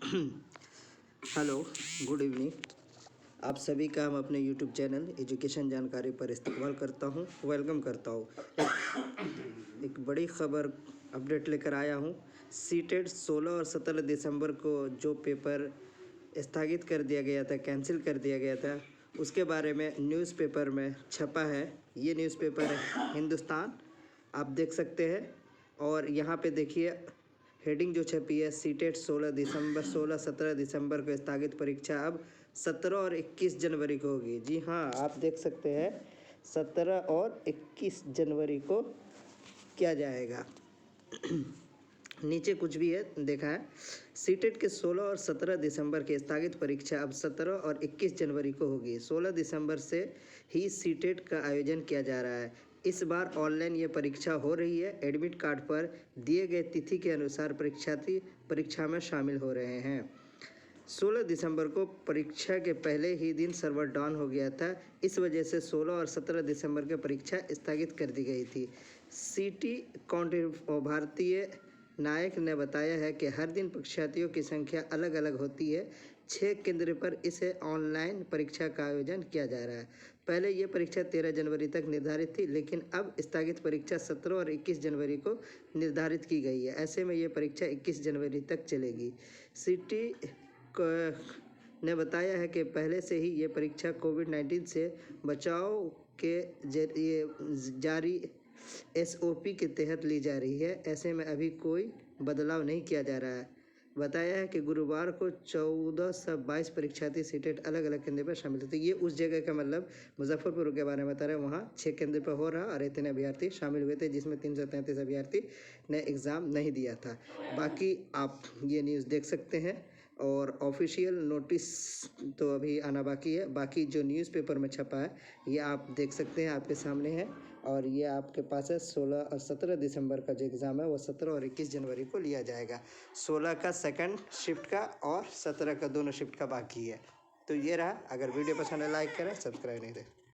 Hello, good evening. आप सभी का हम अपने यूट्यूब चैनल एजुकेशन जानकारी पर इस्तकबाल करता हूँ, वेलकम करता हूँ। एक बड़ी खबर अपडेट लेकर आया हूँ। सीटेट 16 और 17 दिसंबर को जो पेपर स्थगित कर दिया गया था, कैंसिल कर दिया गया था, उसके बारे में न्यूज़पेपर में छपा है। ये न्यूज़पेपर है हिंदुस्तान, आप देख सकते हैं। और यहाँ पे देखिए हेडिंग जो छपी है, सीटेट 16 दिसंबर 16-17 दिसंबर को स्थगित परीक्षा अब 17 और 21 जनवरी को होगी। जी हाँ, आप देख सकते हैं 17 और 21 जनवरी को किया जाएगा। नीचे कुछ भी है देखा है। सीटेट के 16 और 17 दिसंबर की स्थगित परीक्षा अब 17 और 21 जनवरी को होगी। 16 दिसंबर से ही सीटेट का आयोजन किया जा रहा है। इस बार ऑनलाइन ये परीक्षा हो रही है। एडमिट कार्ड पर दिए गए तिथि के अनुसार परीक्षार्थी परीक्षा में शामिल हो रहे हैं। 16 दिसंबर को परीक्षा के पहले ही दिन सर्वर डाउन हो गया था। इस वजह से 16 और 17 दिसंबर की परीक्षा स्थगित कर दी गई थी। सिटी काउंटी भारतीय नायक ने बताया है कि हर दिन परीक्षार्थियों की संख्या अलग अलग होती है। 6 केंद्र पर इसे ऑनलाइन परीक्षा का आयोजन किया जा रहा है। पहले ये परीक्षा 13 जनवरी तक निर्धारित थी, लेकिन अब स्थगित परीक्षा 17 और 21 जनवरी को निर्धारित की गई है। ऐसे में ये परीक्षा 21 जनवरी तक चलेगी। सिटी ने बताया है कि पहले से ही ये परीक्षा कोविड-19 से बचाव के जरिए जारी SOP के तहत ली जा रही है। ऐसे में अभी कोई बदलाव नहीं किया जा रहा है। बताया है कि गुरुवार को 14 से 22 परीक्षार्थी सीटेट अलग अलग केंद्र पर शामिल थे। ये उस जगह का मतलब मुजफ्फरपुर के बारे में बता रहे हैं। वहाँ 6 केंद्र पर हो रहा और इतने अभ्यर्थी शामिल हुए थे, जिसमें 333 अभ्यर्थी ने एग्ज़ाम नहीं दिया था। बाकी आप ये न्यूज़ देख सकते हैं और ऑफिशियल नोटिस तो अभी आना बाकी है। बाकी जो न्यूज़पेपर में छपा है ये आप देख सकते हैं, आपके सामने है। और ये आपके पास है 16 और 17 दिसंबर का जो एग्ज़ाम है वो 17 और 21 जनवरी को लिया जाएगा। 16 का सेकंड शिफ्ट का और 17 का दोनों शिफ्ट का बाकी है। तो ये रहा। अगर वीडियो पसंद है लाइक करें, सब्सक्राइब नहीं करें।